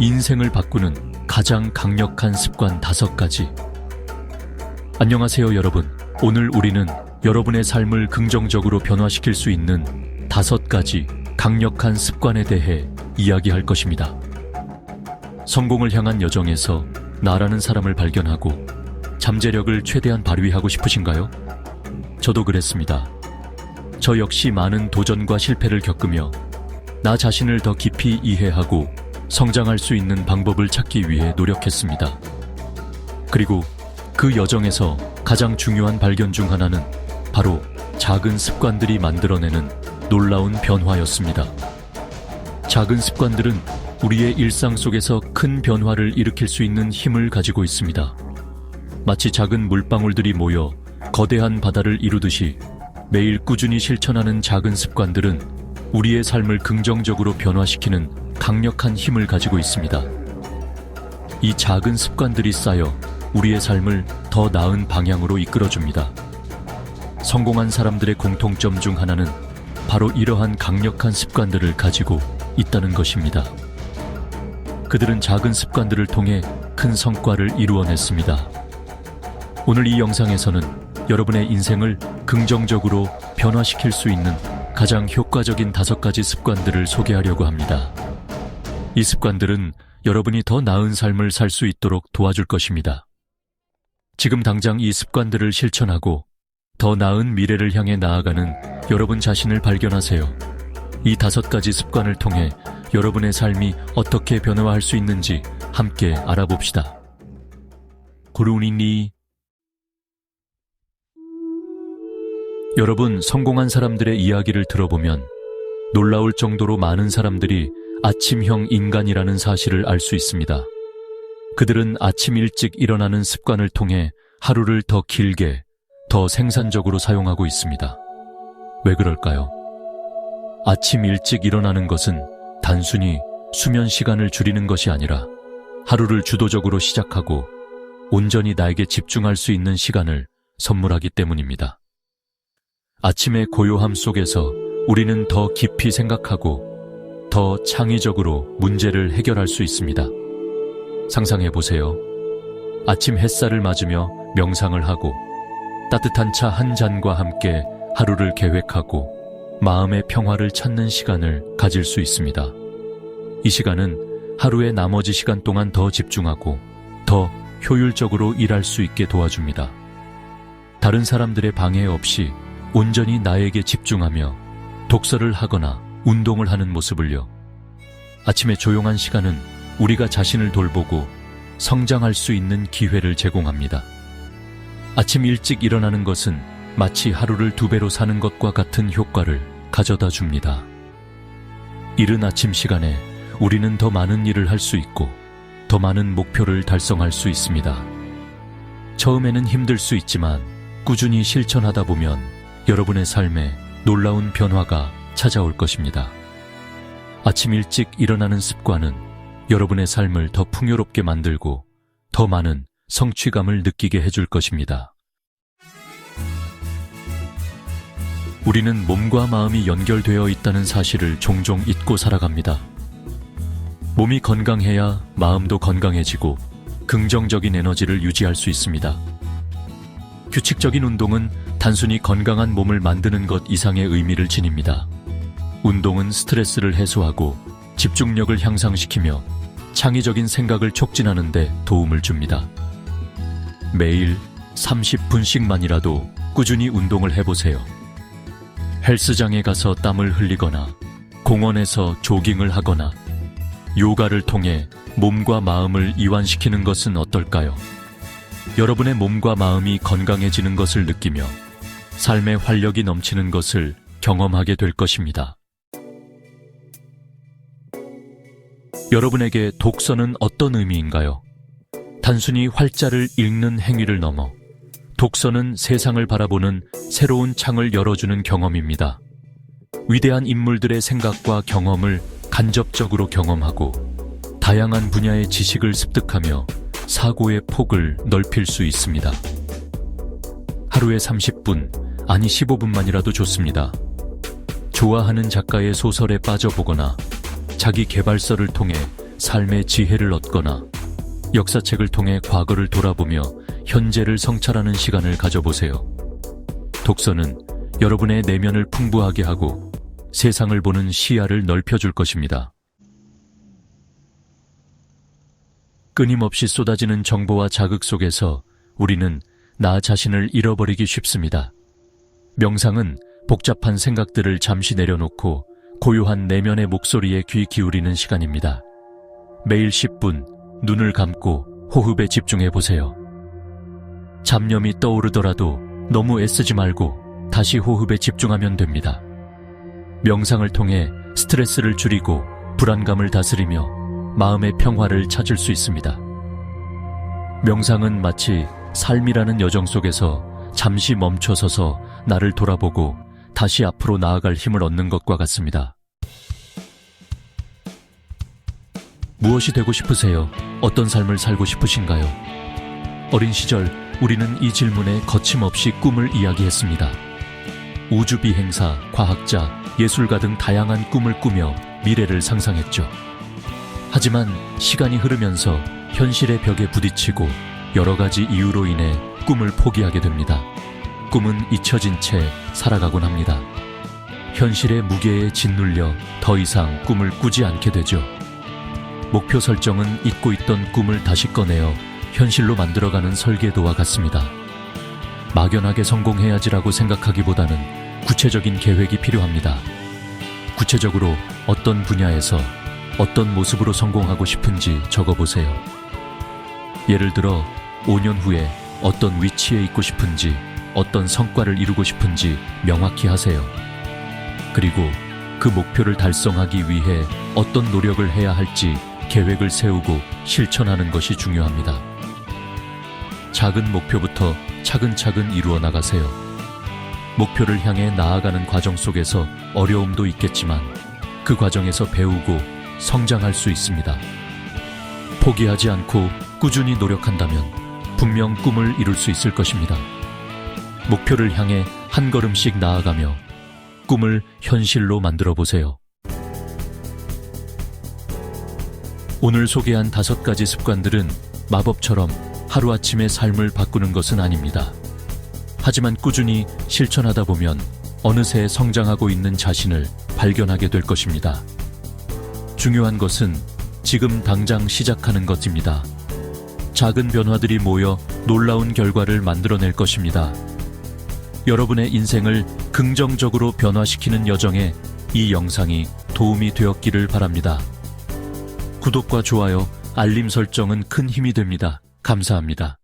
인생을 바꾸는 가장 강력한 습관 5가지. 안녕하세요, 여러분. 오늘 우리는 여러분의 삶을 긍정적으로 변화시킬 수 있는 5가지 강력한 습관에 대해 이야기할 것입니다. 성공을 향한 여정에서 나라는 사람을 발견하고 잠재력을 최대한 발휘하고 싶으신가요? 저도 그랬습니다. 저 역시 많은 도전과 실패를 겪으며 나 자신을 더 깊이 이해하고 성장할 수 있는 방법을 찾기 위해 노력했습니다. 그리고 그 여정에서 가장 중요한 발견 중 하나는 바로 작은 습관들이 만들어내는 놀라운 변화였습니다. 작은 습관들은 우리의 일상 속에서 큰 변화를 일으킬 수 있는 힘을 가지고 있습니다. 마치 작은 물방울들이 모여 거대한 바다를 이루듯이 매일 꾸준히 실천하는 작은 습관들은 우리의 삶을 긍정적으로 변화시키는 강력한 힘을 가지고 있습니다. 이 작은 습관들이 쌓여 우리의 삶을 더 나은 방향으로 이끌어줍니다. 성공한 사람들의 공통점 중 하나는 바로 이러한 강력한 습관들을 가지고 있다는 것입니다. 그들은 작은 습관들을 통해 큰 성과를 이루어냈습니다. 오늘 이 영상에서는 여러분의 인생을 긍정적으로 변화시킬 수 있는 가장 효과적인 5가지 습관들을 소개하려고 합니다. 이 습관들은 여러분이 더 나은 삶을 살 수 있도록 도와줄 것입니다. 지금 당장 이 습관들을 실천하고 더 나은 미래를 향해 나아가는 여러분 자신을 발견하세요. 이 5가지 습관을 통해 여러분의 삶이 어떻게 변화할 수 있는지 함께 알아봅시다. 고르우니니. 여러분, 성공한 사람들의 이야기를 들어보면 놀라울 정도로 많은 사람들이 아침형 인간이라는 사실을 알 수 있습니다. 그들은 아침 일찍 일어나는 습관을 통해 하루를 더 길게, 더 생산적으로 사용하고 있습니다. 왜 그럴까요? 아침 일찍 일어나는 것은 단순히 수면 시간을 줄이는 것이 아니라 하루를 주도적으로 시작하고 온전히 나에게 집중할 수 있는 시간을 선물하기 때문입니다. 아침의 고요함 속에서 우리는 더 깊이 생각하고 더 창의적으로 문제를 해결할 수 있습니다. 상상해보세요. 아침 햇살을 맞으며 명상을 하고 따뜻한 차 한 잔과 함께 하루를 계획하고 마음의 평화를 찾는 시간을 가질 수 있습니다. 이 시간은 하루의 나머지 시간 동안 더 집중하고 더 효율적으로 일할 수 있게 도와줍니다. 다른 사람들의 방해 없이 온전히 나에게 집중하며 독서를 하거나 운동을 하는 모습을요. 아침의 조용한 시간은 우리가 자신을 돌보고 성장할 수 있는 기회를 제공합니다. 아침 일찍 일어나는 것은 마치 하루를 2배로 사는 것과 같은 효과를 가져다 줍니다. 이른 아침 시간에 우리는 더 많은 일을 할 수 있고 더 많은 목표를 달성할 수 있습니다. 처음에는 힘들 수 있지만 꾸준히 실천하다 보면 여러분의 삶에 놀라운 변화가 찾아올 것입니다. 아침 일찍 일어나는 습관은 여러분의 삶을 더 풍요롭게 만들고 더 많은 성취감을 느끼게 해줄 것입니다. 우리는 몸과 마음이 연결되어 있다는 사실을 종종 잊고 살아갑니다. 몸이 건강해야 마음도 건강해지고 긍정적인 에너지를 유지할 수 있습니다. 규칙적인 운동은 단순히 건강한 몸을 만드는 것 이상의 의미를 지닙니다. 운동은 스트레스를 해소하고 집중력을 향상시키며 창의적인 생각을 촉진하는 데 도움을 줍니다. 매일 30분씩만이라도 꾸준히 운동을 해보세요. 헬스장에 가서 땀을 흘리거나 공원에서 조깅을 하거나 요가를 통해 몸과 마음을 이완시키는 것은 어떨까요? 여러분의 몸과 마음이 건강해지는 것을 느끼며 삶의 활력이 넘치는 것을 경험하게 될 것입니다. 여러분에게 독서는 어떤 의미인가요? 단순히 활자를 읽는 행위를 넘어 독서는 세상을 바라보는 새로운 창을 열어주는 경험입니다. 위대한 인물들의 생각과 경험을 간접적으로 경험하고 다양한 분야의 지식을 습득하며 사고의 폭을 넓힐 수 있습니다. 하루에 30분, 아니 15분만이라도 좋습니다. 좋아하는 작가의 소설에 빠져보거나 자기 개발서를 통해 삶의 지혜를 얻거나 역사책을 통해 과거를 돌아보며 현재를 성찰하는 시간을 가져보세요. 독서는 여러분의 내면을 풍부하게 하고 세상을 보는 시야를 넓혀줄 것입니다. 끊임없이 쏟아지는 정보와 자극 속에서 우리는 나 자신을 잃어버리기 쉽습니다. 명상은 복잡한 생각들을 잠시 내려놓고 고요한 내면의 목소리에 귀 기울이는 시간입니다. 매일 10분 눈을 감고 호흡에 집중해 보세요. 잡념이 떠오르더라도 너무 애쓰지 말고 다시 호흡에 집중하면 됩니다. 명상을 통해 스트레스를 줄이고 불안감을 다스리며 마음의 평화를 찾을 수 있습니다. 명상은 마치 삶이라는 여정 속에서 잠시 멈춰서서 나를 돌아보고 다시 앞으로 나아갈 힘을 얻는 것과 같습니다. 무엇이 되고 싶으세요? 어떤 삶을 살고 싶으신가요? 어린 시절 우리는 이 질문에 거침없이 꿈을 이야기했습니다. 우주비행사, 과학자, 예술가 등 다양한 꿈을 꾸며 미래를 상상했죠. 하지만 시간이 흐르면서 현실의 벽에 부딪히고 여러 가지 이유로 인해 꿈을 포기하게 됩니다. 꿈은 잊혀진 채 살아가곤 합니다. 현실의 무게에 짓눌려 더 이상 꿈을 꾸지 않게 되죠. 목표 설정은 잊고 있던 꿈을 다시 꺼내어 현실로 만들어가는 설계도와 같습니다. 막연하게 성공해야지라고 생각하기보다는 구체적인 계획이 필요합니다. 구체적으로 어떤 분야에서 어떤 모습으로 성공하고 싶은지 적어보세요. 예를 들어 5년 후에 어떤 위치에 있고 싶은지, 어떤 성과를 이루고 싶은지 명확히 하세요. 그리고 그 목표를 달성하기 위해 어떤 노력을 해야 할지 계획을 세우고 실천하는 것이 중요합니다. 작은 목표부터 차근차근 이루어 나가세요. 목표를 향해 나아가는 과정 속에서 어려움도 있겠지만 그 과정에서 배우고 성장할 수 있습니다. 포기하지 않고 꾸준히 노력한다면 분명 꿈을 이룰 수 있을 것입니다. 목표를 향해 한 걸음씩 나아가며 꿈을 현실로 만들어 보세요. 오늘 소개한 5가지 습관들은 마법처럼 하루아침에 삶을 바꾸는 것은 아닙니다. 하지만 꾸준히 실천하다 보면 어느새 성장하고 있는 자신을 발견하게 될 것입니다. 중요한 것은 지금 당장 시작하는 것입니다. 작은 변화들이 모여 놀라운 결과를 만들어낼 것입니다. 여러분의 인생을 긍정적으로 변화시키는 여정에 이 영상이 도움이 되었기를 바랍니다. 구독과 좋아요, 알림 설정은 큰 힘이 됩니다. 감사합니다.